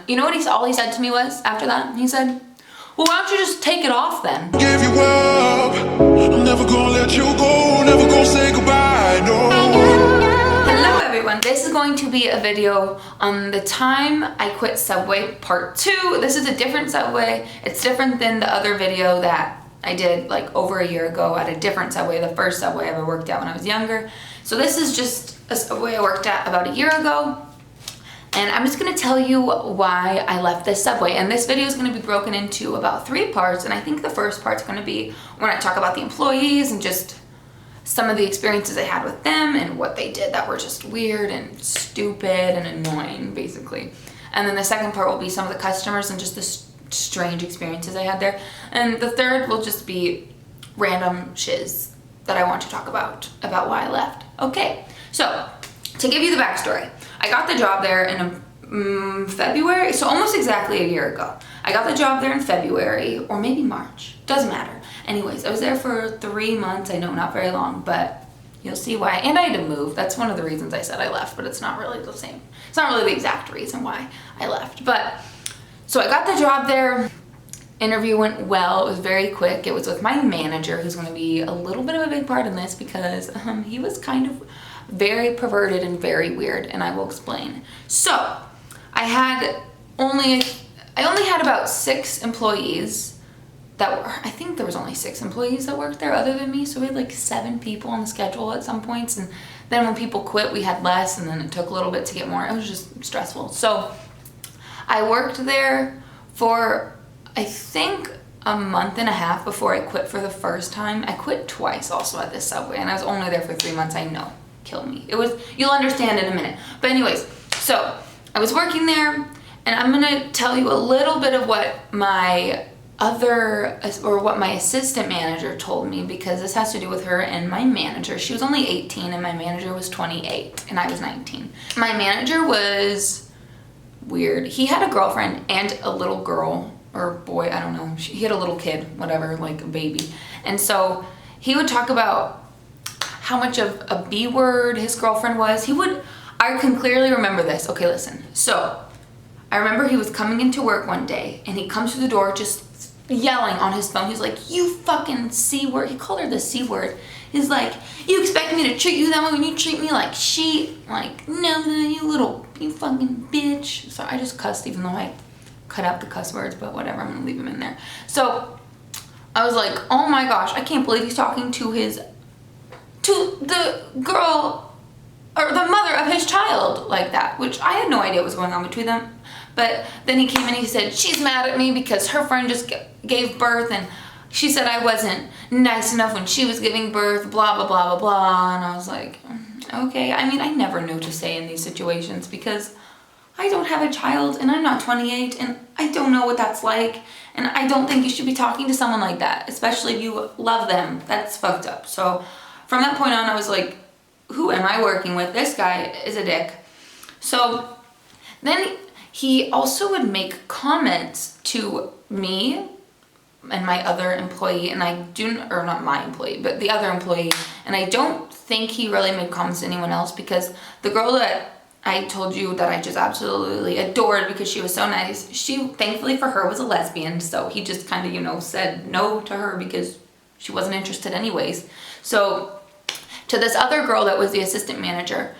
you know what all he said to me was after that? He said, well, why don't you just take it off then? Give you up, I'm never gonna let you go, never gonna say goodbye, no. Hello everyone, this is going to be a video on the time I quit Subway part 2. This is a different Subway. It's different than the other video that I did like over a year ago at a different Subway, the first Subway I ever worked at when I was younger. So this is just a Subway I worked at about a year ago. And I'm just gonna tell you why I left this Subway. And this video is gonna be broken into about 3 parts. And I think the first part's gonna be when I talk about the employees and just some of the experiences I had with them and what they did that were just weird and stupid and annoying, basically. And then the second part will be some of the customers and just the strange experiences I had there. And the third will just be random shiz that I want to talk about why I left. Okay, so to give you the backstory, I got the job there in February, so almost exactly a year ago. I got the job there in February, or maybe March, doesn't matter. Anyways, I was there for 3 months. I know, not very long, but you'll see why. And I had to move. That's one of the reasons I said I left, but it's not really the same. It's not really the exact reason why I left. But, so I got the job there. Interview went well. It was very quick. It was with my manager, who's going to be a little bit of a big part in this because he was kind of very perverted and very weird, and I will explain. So I only had about 6 employees that were, I think there was only 6 employees that worked there other than me, so we had like 7 people on the schedule at some points, and then when people quit we had less, and then it took a little bit to get more. It was just stressful. So I worked there for I think a month and a half before I quit for the first time. I quit twice also at this Subway, and I was only there for 3 months. I know, kill me. You'll understand in a minute. But anyways, so I was working there, and I'm gonna tell you a little bit of what my assistant manager told me, because this has to do with her and my manager. She was only 18 and my manager was 28 and I was 19. My manager was weird. He had a girlfriend and a little girl or boy, I don't know. He had a little kid, whatever, like a baby. And so he would talk about how much of a B word his girlfriend was. I can clearly remember this. Okay, listen. So I remember he was coming into work one day and he comes through the door just yelling on his phone. He's like, you fucking C word. He called her the C word. He's like, you expect me to treat you that way when you treat me like shit? Like, no, you fucking bitch. So I just cussed, even though I cut out the cuss words, but whatever, I'm gonna leave them in there. So I was like, oh my gosh, I can't believe he's talking to the girl or the mother of his child like that, which I had no idea what was going on between them. But then he came in and he said, she's mad at me because her friend just gave birth and she said I wasn't nice enough when she was giving birth, blah, blah, blah, blah, blah. And I was like, okay. I mean, I never know what to say in these situations because I don't have a child and I'm not 28 and I don't know what that's like. And I don't think you should be talking to someone like that, especially if you love them. That's fucked up. So from that point on, I was like, who am I working with? This guy is a dick. So then he also would make comments to me and my other employee, and not my employee, but the other employee, and I don't think he really made comments to anyone else because the girl that I told you that I just absolutely adored because she was so nice, she, thankfully for her, was a lesbian, so he just kind of, said no to her because she wasn't interested anyways. So to this other girl that was the assistant manager,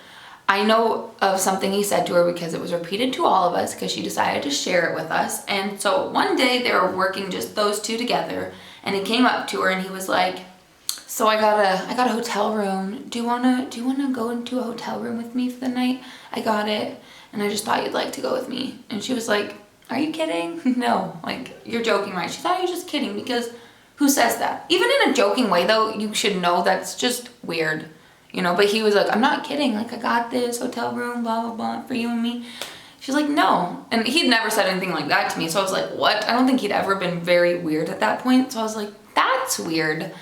I know of something he said to her because it was repeated to all of us because she decided to share it with us. And so one day they were working just those two together, and he came up to her and he was like, so I got a hotel room. Do you wanna go into a hotel room with me for the night? I got it, and I just thought you'd like to go with me. And she was like, are you kidding? No, like, you're joking, right? She thought you were just kidding because who says that? Even in a joking way though, you should know that's just weird. But he was like, I'm not kidding, like I got this hotel room, blah, blah, blah, for you and me. She's like, no. And he'd never said anything like that to me. So I was like, what? I don't think he'd ever been very weird at that point. So I was like, that's weird.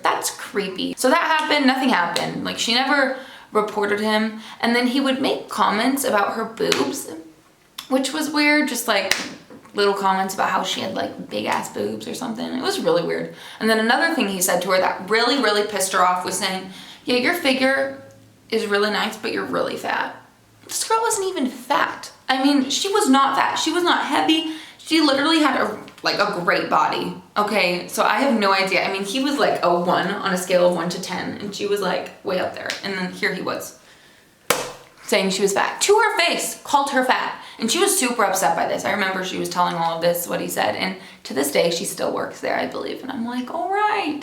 That's creepy. So that happened, nothing happened. Like, she never reported him. And then he would make comments about her boobs, which was weird. Just like little comments about how she had like big ass boobs or something. It was really weird. And then another thing he said to her that really, really pissed her off was saying, yeah, your figure is really nice, but you're really fat. This girl wasn't even fat. I mean, she was not fat. She was not heavy. She literally had a great body. Okay, so I have no idea. I mean, he was like a 1 on a scale of 1 to 10, and she was like way up there. And then here he was saying she was fat to her face, called her fat. And she was super upset by this. I remember she was telling all of this, what he said. And to this day, she still works there, I believe. And I'm like, all right,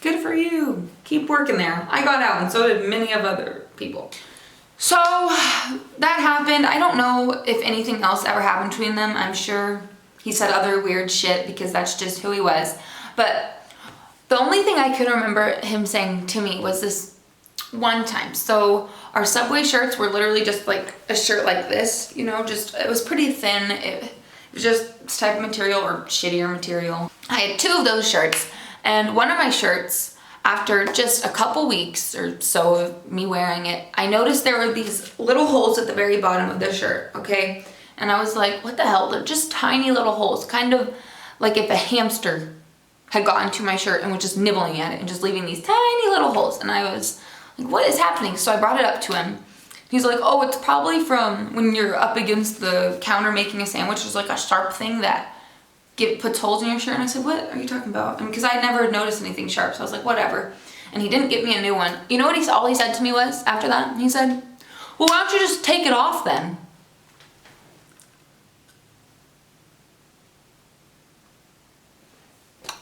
good for you. Keep working there. I got out, and so did many of other people. So that happened. I don't know if anything else ever happened between them. I'm sure he said other weird shit because that's just who he was. But the only thing I could remember him saying to me was this one time. So our Subway shirts were literally just like a shirt like this, you know, just, it was pretty thin. It was just this type of material or shittier material. I had 2 of those shirts, and one of my shirts, after just a couple weeks or so of me wearing it, I noticed there were these little holes at the very bottom of the shirt, okay? And I was like, what the hell? They're just tiny little holes, kind of like if a hamster had gotten to my shirt and was just nibbling at it and just leaving these tiny little holes. And I was like, what is happening? So I brought it up to him. He's like, oh, it's probably from when you're up against the counter making a sandwich. There's like a sharp thing that puts holes in your shirt. And I said, what are you talking about? Because I never noticed anything sharp. So I was like, whatever. And he didn't get me a new one. You know what all he said to me was after that? He said, well, why don't you just take it off then?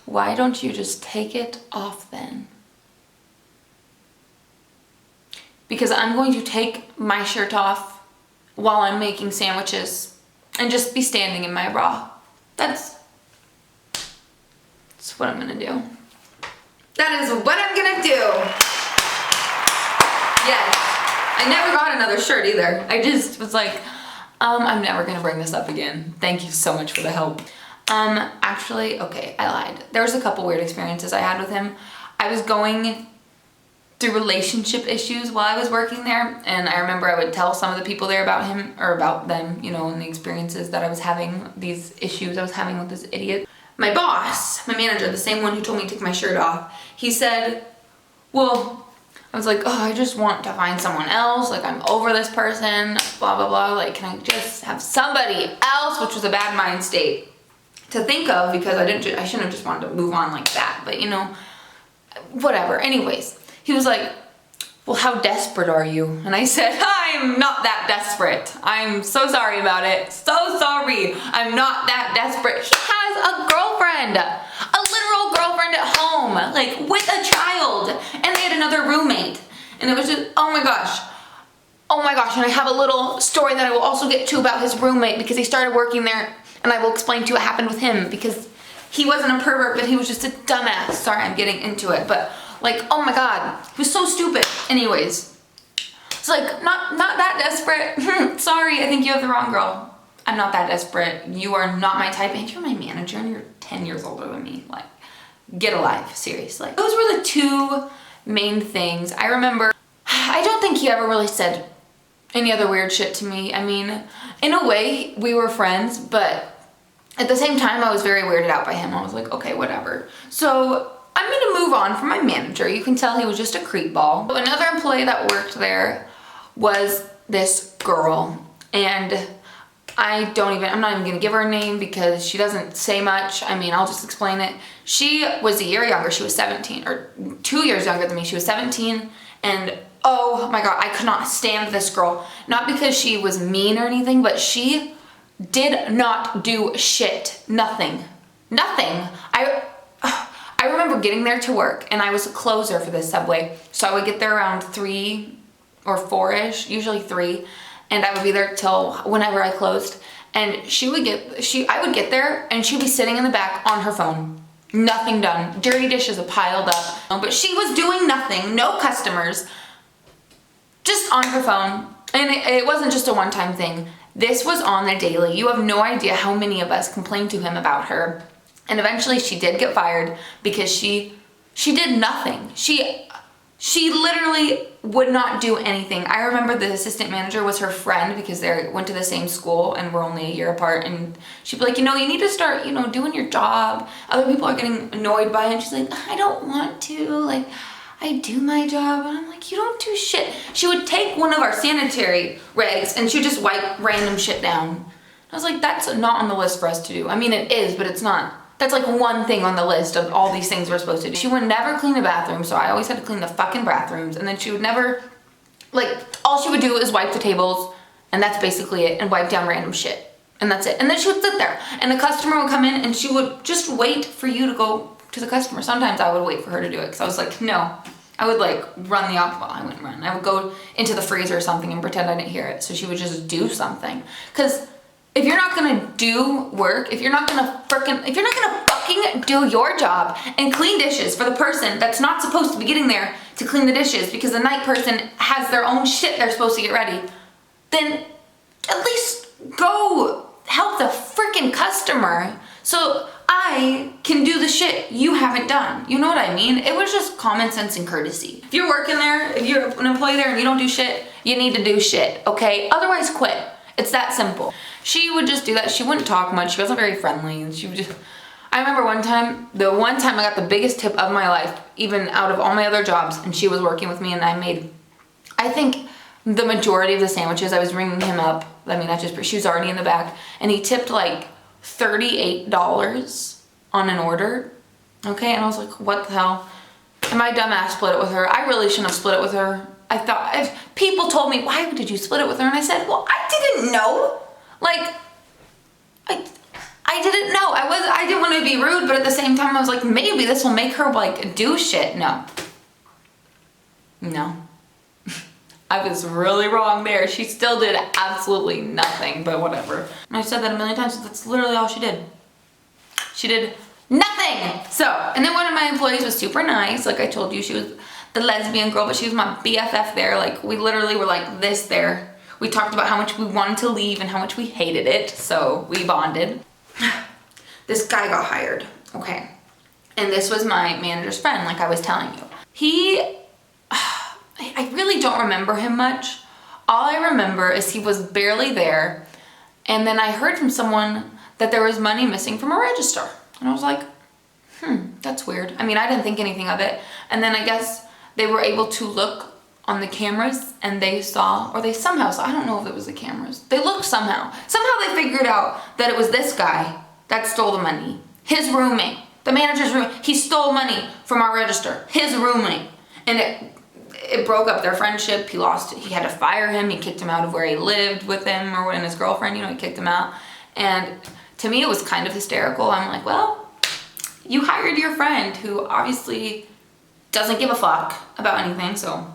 Why don't you just take it off then? Because I'm going to take my shirt off while I'm making sandwiches and just be standing in my bra. That's what I'm gonna do. That is what I'm gonna do. Yes. I never got another shirt either. I just was like, I'm never gonna bring this up again. Thank you so much for the help. Actually, okay, I lied. There was a couple weird experiences I had with him. I was going through relationship issues while I was working there, and I remember I would tell some of the people there about him, or about them, you know, and the experiences that I was having, these issues I was having with this idiot. My boss, my manager, the same one who told me to take my shirt off, he said, well, I was like, oh, I just want to find someone else, like I'm over this person, blah, blah, blah, like can I just have somebody else, which was a bad mind state to think of, because I shouldn't have just wanted to move on like that, but you know, whatever. Anyways, he was like, well, how desperate are you? And I said, I'm not that desperate. I'm so sorry about it. So sorry. I'm not that desperate. He has a girlfriend, a literal girlfriend at home, like with a child. And they had another roommate. And it was just, oh my gosh. Oh my gosh. And I have a little story that I will also get to about his roommate, because he started working there, and I will explain to you what happened with him, because he wasn't a pervert, but he was just a dumbass. Sorry, I'm getting into it, but like, oh my God, he was so stupid. Anyways, it's like, not that desperate. Sorry, I think you have the wrong girl. I'm not that desperate. You are not my type, and you're my manager, and you're 10 years older than me. Like, get a life, seriously. Those were the 2 main things. I remember, I don't think he ever really said any other weird shit to me. I mean, in a way, we were friends, but at the same time, I was very weirded out by him. I was like, okay, whatever. So I'm gonna move on from my manager. You can tell he was just a creep ball. So another employee that worked there was this girl, and I'm not even gonna give her a name because she doesn't say much. I mean, I'll just explain it. She was a year younger. She was 17, or 2 years younger than me. She was 17, and oh my God, I could not stand this girl. Not because she was mean or anything, but she did not do shit. Nothing. I remember getting there to work, and I was a closer for this Subway. So I would get there around 3 or 4-ish, usually 3. And I would be there till whenever I closed. And I would get there, and she'd be sitting in the back on her phone. Nothing done. Dirty dishes piled up. But she was doing nothing. No customers. Just on her phone. And it wasn't just a one-time thing. This was on the daily. You have no idea how many of us complained to him about her. And eventually she did get fired because she did nothing. She literally would not do anything. I remember the assistant manager was her friend because they went to the same school and were only a year apart. And she'd be like, you need to start, doing your job. Other people are getting annoyed by it. And she's like, I don't want to. Like, I do my job, and I'm like, you don't do shit. She would take one of our sanitary rags and she would just wipe random shit down. I was like, that's not on the list for us to do. I mean, it is, but it's not. That's like one thing on the list of all these things we're supposed to do. She would never clean the bathroom, so I always had to clean the fucking bathrooms. And then she would never, like, all she would do is wipe the tables, and that's basically it, and wipe down random shit. And that's it. And then she would sit there, and the customer would come in, and she would just wait for you to go to the customer. Sometimes I would wait for her to do it, because I was like, no. I would like run the opposite. Well, I wouldn't run. I would go into the freezer or something and pretend I didn't hear it. So she would just do something. Because if you're not gonna do work, if you're not gonna fucking do your job and clean dishes for the person that's not supposed to be getting there to clean the dishes because the night person has their own shit they're supposed to get ready, then at least go help the freaking customer so I can do the shit you haven't done. You know what I mean? It was just common sense and courtesy. If you're working there, if you're an employee there and you don't do shit, you need to do shit, okay? Otherwise quit. It's that simple. She would just do that. She wouldn't talk much. She wasn't very friendly. And she would just, I remember the one time I got the biggest tip of my life, even out of all my other jobs, and she was working with me, and I made, I think, the majority of the sandwiches. I was ringing him up. I mean, she was already in the back, and he tipped like $38 on an order. Okay, and I was like, what the hell? And my dumbass split it with her. I really shouldn't have split it with her. I thought, if people told me, why did you split it with her? And I said, well, I didn't know. Like, I didn't know. I didn't want to be rude, but at the same time, I was like, maybe this will make her like do shit. No. I was really wrong there. She still did absolutely nothing, but whatever. And I've said that a million times. That's literally all she did. She did nothing. So, and then one of my employees was super nice. Like I told you, she was the lesbian girl, but she was my BFF there. Like we literally were like this there. We talked about how much we wanted to leave and how much we hated it. So we bonded. This guy got hired. Okay. And this was my manager's friend, like I was telling you. I really don't remember him much. All I remember is he was barely there. And then I heard from someone that there was money missing from a register. And I was like, that's weird. I mean, I didn't think anything of it. And then I guess they were able to look on the cameras and they saw, or they somehow saw, I don't know if it was the cameras. They looked somehow. Somehow they figured out that it was this guy that stole the money. His roommate, the manager's roommate, he stole money from our register. His roommate. And it broke up their friendship. He had to fire him. He kicked him out of where he lived with him or and his girlfriend, he kicked him out. And to me, it was kind of hysterical. I'm like, well, you hired your friend who obviously doesn't give a fuck about anything, so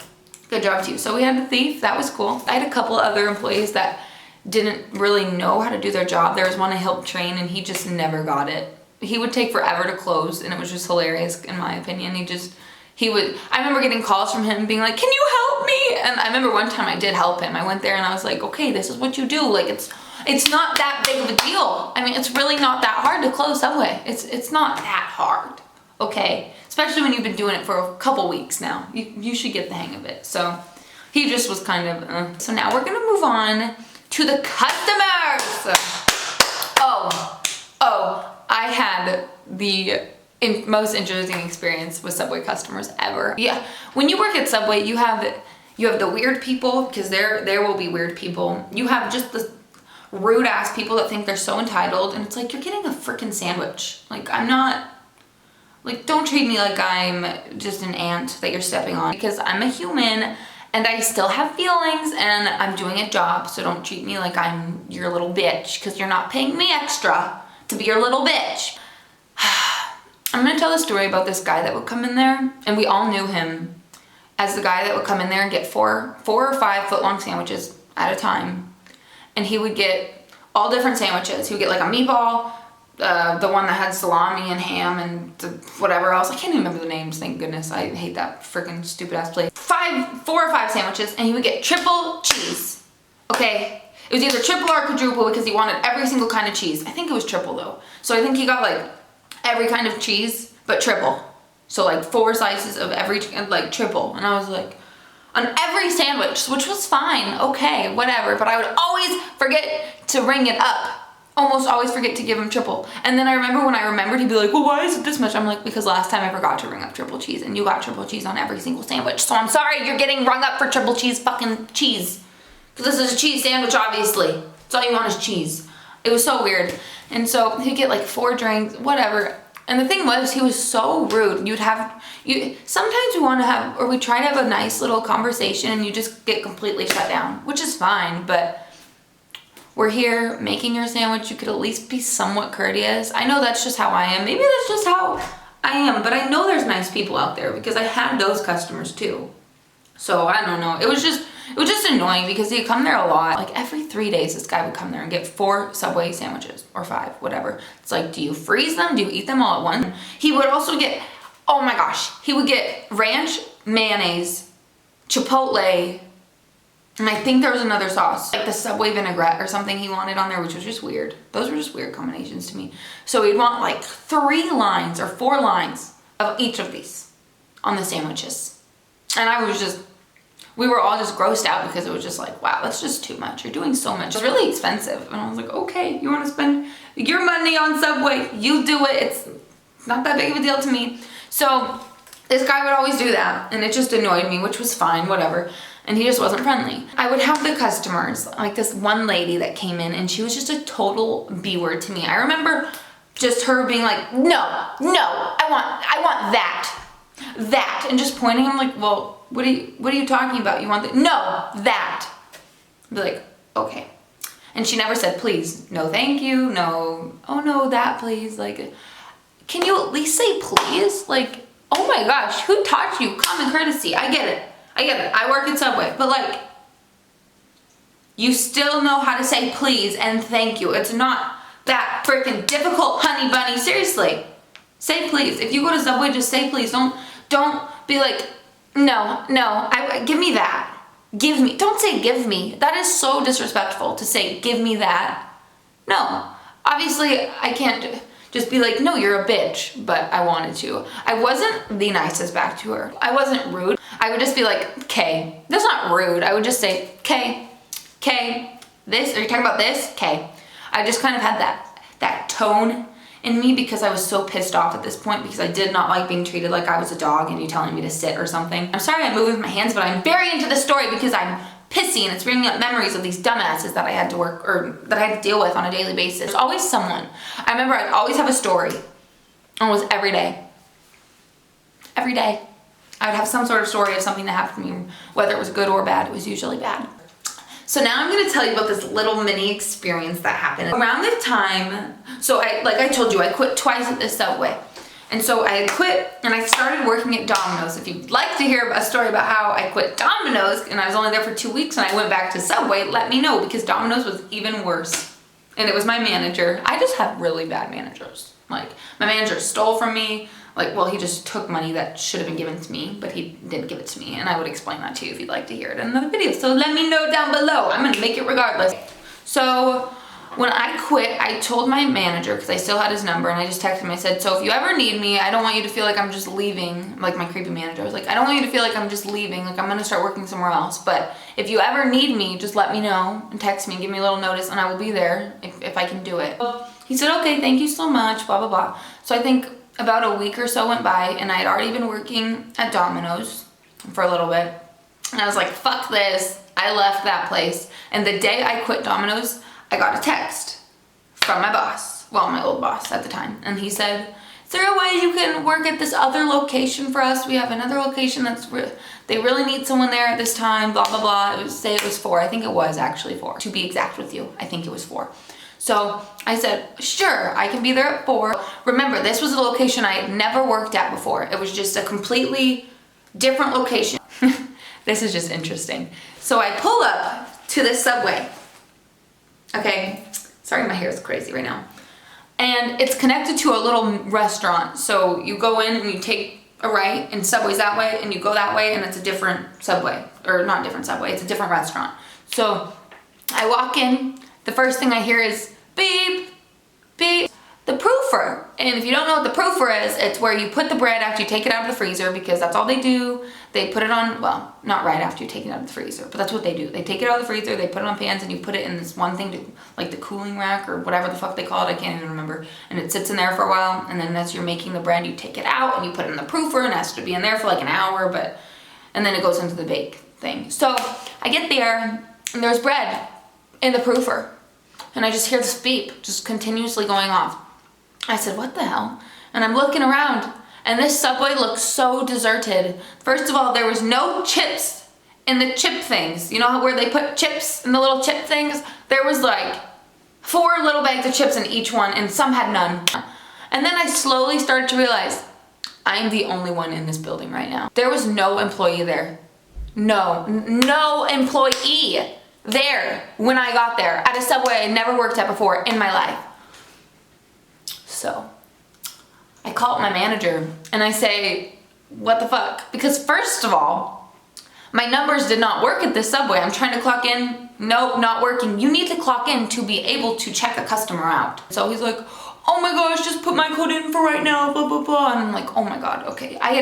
good job to you. So we had the thief. That was cool. I had a couple other employees that didn't really know how to do their job. There was one I helped train, and he just never got it. He would take forever to close, and it was just hilarious, in my opinion. I remember getting calls from him being like, can you help me? And I remember one time I did help him. I went there and I was like, okay, this is what you do. Like, it's not that big of a deal. I mean, it's really not that hard to close Subway. It's not that hard, okay? Especially when you've been doing it for a couple weeks now. You should get the hang of it. So he just was kind of, So now we're gonna move on to the customers. I had the most interesting experience with Subway customers ever. Yeah, when you work at Subway, you have the weird people, because there will be weird people. You have just the rude ass people that think they're so entitled, and it's like, you're getting a freaking sandwich. Like, I'm not, like, don't treat me like I'm just an ant that you're stepping on, because I'm a human and I still have feelings and I'm doing a job, so don't treat me like I'm your little bitch, because you're not paying me extra to be your little bitch. I'm gonna tell a story about this guy that would come in there, and we all knew him as the guy that would come in there and get four or 5 foot-long sandwiches at a time. And he would get all different sandwiches. He would get like a meatball, the one that had salami and ham and whatever else. I can't even remember the names, thank goodness. I hate that freaking stupid ass place. 4 or 5 sandwiches, and he would get triple cheese. Okay? It was either triple or quadruple because he wanted every single kind of cheese. I think it was triple though. So I think he got like every kind of cheese, but triple. So like 4 slices of every, like triple. And I was like, on every sandwich, which was fine, okay, whatever. But I would always forget to ring it up. almost always forget to give him triple. And then I remember when I remembered, he'd be like, well, why is it this much? I'm like, because last time I forgot to ring up triple cheese, and you got triple cheese on every single sandwich. So I'm sorry you're getting rung up for triple cheese fucking cheese. Because this is a cheese sandwich, obviously. That's all you want is cheese. It was so weird. And so he'd get like 4 drinks, whatever. And the thing was, he was so rude. Sometimes we want to have, or we try to have a nice little conversation and you just get completely shut down, which is fine, but we're here making your sandwich. You could at least be somewhat courteous. I know that's just how I am. Maybe that's just how I am, but I know there's nice people out there because I had those customers too. So I don't know. It was just annoying because he'd come there a lot. Like every 3 days, this guy would come there and get 4 Subway sandwiches or 5, whatever. It's like, do you freeze them? Do you eat them all at once? He would also get, oh my gosh, he would get ranch, mayonnaise, chipotle, and I think there was another sauce, like the Subway vinaigrette or something he wanted on there, which was just weird. Those were just weird combinations to me. So he'd want like 3 lines or 4 lines of each of these on the sandwiches. And we were all just grossed out because it was just like, wow, that's just too much. You're doing so much. It's really expensive. And I was like, okay, you want to spend your money on Subway? You do it. It's not that big of a deal to me. So this guy would always do that. And it just annoyed me, which was fine, whatever. And he just wasn't friendly. I would have the customers, like this one lady that came in and she was just a total B-word to me. I remember just her being like, no, I want that. And just pointing, I'm like, well, what are you talking about? You want that? No, that. I'd be like, okay. And she never said, please, no, thank you, no, oh no, that please. Like, can you at least say please? Like, oh my gosh, who taught you common courtesy? I get it. I work at Subway, but like, you still know how to say please and thank you. It's not that freaking difficult, honey bunny. Seriously, say please. If you go to Subway, just say please. Don't be like, no, give me that. Give me. Don't say give me. That is so disrespectful to say give me that. No, obviously I can't just be like, no, you're a bitch, but I wanted to. I wasn't the nicest back to her. I wasn't rude. I would just be like, K. That's not rude. I would just say, K, this, are you talking about this? K. I just kind of had that tone in me because I was so pissed off at this point because I did not like being treated like I was a dog and you telling me to sit or something. I'm sorry I'm moving with my hands, but I'm very into this story because I'm pissy and it's bringing up memories of these dumbasses that I had to work or that I had to deal with on a daily basis. There's always someone. I remember I'd always have a story, almost every day. Every day. I would have some sort of story of something that happened to me, whether it was good or bad. It was usually bad. So now I'm gonna tell you about this little mini experience that happened. Around the time, so like I told you, I quit twice at this Subway. And so I had quit and I started working at Domino's. If you'd like to hear a story about how I quit Domino's and I was only there for 2 weeks and I went back to Subway, let me know because Domino's was even worse. And it was my manager. I just have really bad managers. Like my manager stole from me. Like, well, he just took money that should have been given to me, but he didn't give it to me. And I would explain that to you if you'd like to hear it in another video. So let me know down below. I'm gonna make it regardless. So when I quit, I told my manager, because I still had his number, and I just texted him. I said, so if you ever need me, I don't want you to feel like I'm just leaving, like my creepy manager. I was like, I don't want you to feel like I'm just leaving, like I'm gonna start working somewhere else. But if you ever need me, just let me know and text me and give me a little notice and I will be there if I can do it. He said, okay, thank you so much, blah, blah, blah. So I think about a week or so went by and I had already been working at Domino's for a little bit. And I was like, fuck this. I left that place. And the day I quit Domino's, I got a text from my boss. Well, my old boss at the time. And he said, is there a way you can work at this other location for us? We have another location they really need someone there at this time, blah, blah, blah. Say it was 4. I think it was actually 4. To be exact with you, I think it was 4. So I said, sure, I can be there at 4. Remember, this was a location I had never worked at before. It was just a completely different location. This is just interesting. So I pull up to this Subway. Okay, sorry, my hair is crazy right now. And it's connected to a little restaurant. So you go in and you take a right and Subway's that way and you go that way and it's a different Subway. Or not different Subway, it's a different restaurant. So I walk in, the first thing I hear is beep, beep. the proofer. And if you don't know what the proofer is, it's where you put the bread after you take it out of the freezer, because that's all they do. They put it on, well, not right after you take it out of the freezer, but that's what they do. They take it out of the freezer, they put it on pans, and you put it in this one thing, to, like the cooling rack or whatever the fuck they call it, I can't even remember. And it sits in there for a while, and then as you're making the bread, you take it out and you put it in the proofer, and it has to be in there for like an hour, and then it goes into the bake thing. So I get there, and there's bread in the proofer, and I just hear this beep just continuously going off. I said, what the hell? And I'm looking around, and this Subway looks so deserted. First of all, there was no chips in the chip things. You know where they put chips in the little chip things? There was like 4 little bags of chips in each one, and some had none. And then I slowly started to realize I am the only one in this building right now. There was no employee there. No employee there when I got there at a Subway I never worked at before in my life. So I call my manager and I say, what the fuck? Because first of all, my numbers did not work at this Subway. I'm trying to clock in. Nope, not working. You need to clock in to be able to check a customer out. So he's like, oh my gosh, just put my code in for right now, blah, blah, blah. And I'm like, oh my God, okay. I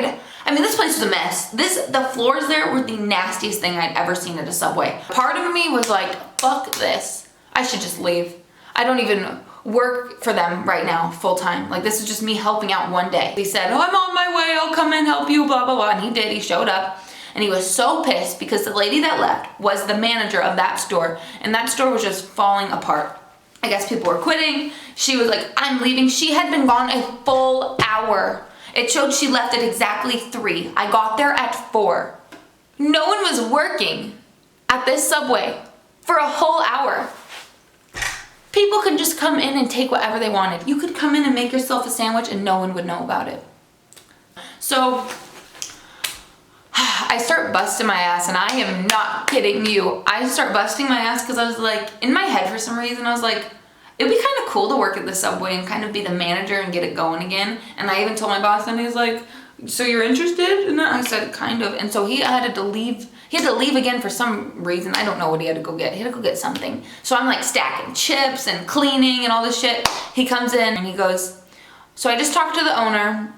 mean, this place was a mess. The floors there were the nastiest thing I'd ever seen at a Subway. Part of me was like, fuck this. I should just leave. I don't even work for them right now full time. Like, this is just me helping out one day. He said, oh, I'm on my way, I'll come and help you, blah, blah, blah. And he did, he showed up. And he was so pissed because the lady that left was the manager of that store. And that store was just falling apart. I guess people were quitting. She was like, I'm leaving. She had been gone a full hour. It showed she left at exactly 3. I got there at 4. No one was working at this Subway for a whole hour. People could just come in and take whatever they wanted. You could come in and make yourself a sandwich and no one would know about it. So I start busting my ass, and I am not kidding you. I start busting my ass because I was like, in my head for some reason, I was like, it'd be kind of cool to work at the Subway and kind of be the manager and get it going again. And I even told my boss, and he's like, so you're interested in that? I said, kind of. And so he had to leave. He had to leave again for some reason. I don't know what he had to go get. He had to go get something. So I'm like stacking chips and cleaning and all this shit. He comes in and he goes, so I just talked to the owner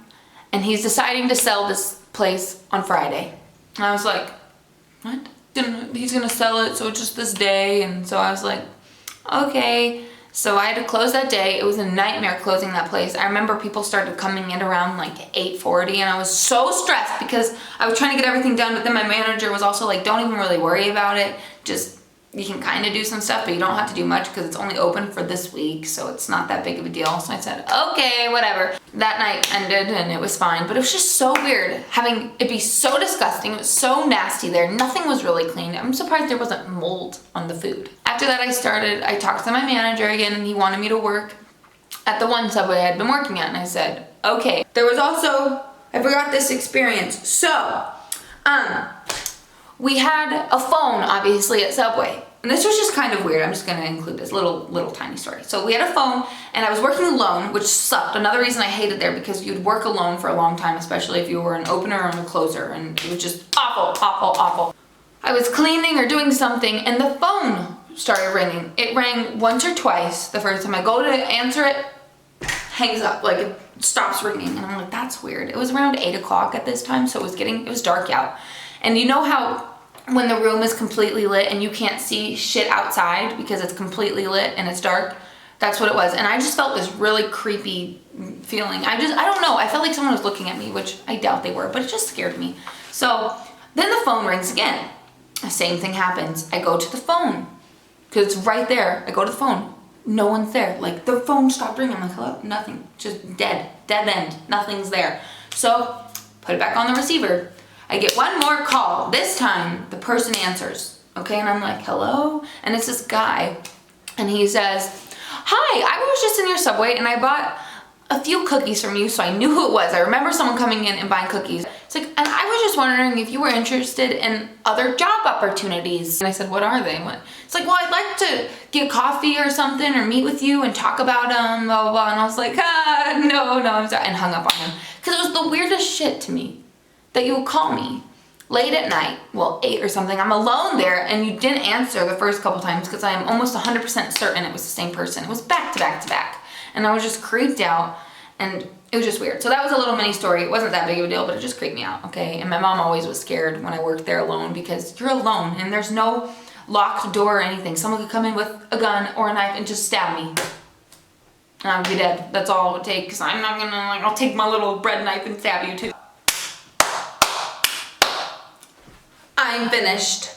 and he's deciding to sell this place on Friday. And I was like, what? He's gonna sell it, so just this day. And so I was like, okay. So I had to close that day. It was a nightmare closing that place. I remember people started coming in around like 8:40, and I was so stressed because I was trying to get everything done, but then my manager was also like, don't even really worry about it. Just, you can kind of do some stuff, but you don't have to do much because it's only open for this week, so it's not that big of a deal. So I said, okay, whatever. That night ended and it was fine, but it was just so weird having it be so disgusting. It was so nasty there. Nothing was really clean. I'm surprised there wasn't mold on the food. After that, I talked to my manager again, and he wanted me to work at the one Subway I had been working at, and I said, okay. There was also, I forgot this experience. So, we had a phone, obviously, at Subway. And this was just kind of weird. I'm just gonna include this little tiny story. So we had a phone, and I was working alone, which sucked. Another reason I hated there, because you'd work alone for a long time, especially if you were an opener or a closer, and it was just awful, awful, awful. I was cleaning or doing something, and the phone started ringing. It rang once or twice. The first time I go to answer it, hangs up, like it stops ringing. And I'm like, that's weird. It was around 8 o'clock at this time, so it was dark out. And you know how when the room is completely lit and you can't see shit outside because it's completely lit and it's dark? That's what it was. And I just felt this really creepy feeling. I don't know. I felt like someone was looking at me, which I doubt they were, but it just scared me. So then the phone rings again. The same thing happens. I go to the phone because it's right there. I go to the phone. No one's there. Like, the phone stopped ringing. I'm like, hello? Nothing. Just dead end. Nothing's there. So put it back on the receiver. I get one more call. This time, the person answers, okay? And I'm like, hello? And it's this guy, and he says, hi, I was just in your Subway, and I bought a few cookies from you, so I knew who it was. I remember someone coming in and buying cookies. It's like, and I was just wondering if you were interested in other job opportunities. And I said, what are they? It's like, well, I'd like to get coffee or something, or meet with you and talk about them, blah, blah, blah. And I was like, no, I'm sorry, and hung up on him. Because it was the weirdest shit to me. That you would call me late at night, well, 8 or something, I'm alone there, and you didn't answer the first couple times because I am almost 100% certain it was the same person. It was back to back to back. and I was just creeped out, and it was just weird. So that was a little mini story. It wasn't that big of a deal, but it just creeped me out, okay? And my mom always was scared when I worked there alone, because you're alone and there's no locked door or anything. Someone could come in with a gun or a knife and just stab me. And I would be dead. That's all it would take, because I'm not gonna, like, I'll take my little bread knife and stab you too. I'm finished.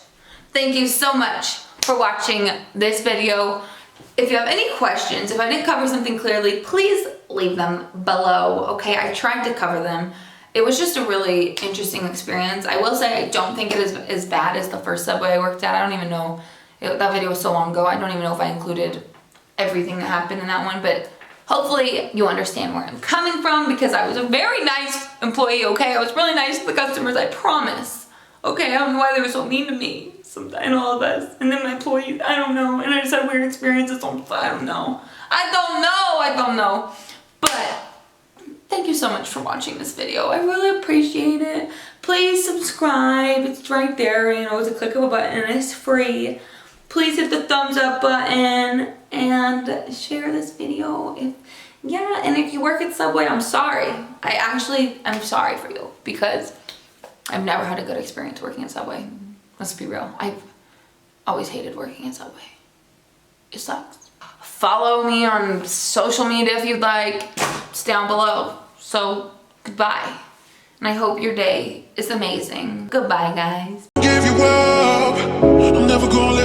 Thank you so much for watching this video. If you have any questions, if I didn't cover something clearly, please leave them below, okay? I tried to cover them. It was just a really interesting experience. I will say I don't think it is as bad as the first Subway I worked at. I don't even know. That video was so long ago. I don't even know if I included everything that happened in that one, but hopefully you understand where I'm coming from, because I was a very nice employee, okay? I was really nice to the customers, I promise. Okay, I don't know why they were so mean to me, and all of us, and then my employees, I don't know, and I just had weird experiences, so I don't know. I don't know. But thank you so much for watching this video. I really appreciate it. Please subscribe. It's right there. You know, it's a click of a button. It's free. Please hit the thumbs up button and share this video. And if you work at Subway, I'm sorry. I'm sorry for you, because I've never had a good experience working at Subway. Let's be real. I've always hated working at Subway. It sucks. Follow me on social media if you'd like. It's down below. So, goodbye. And I hope your day is amazing. Goodbye, guys. Give you up. I'm never gonna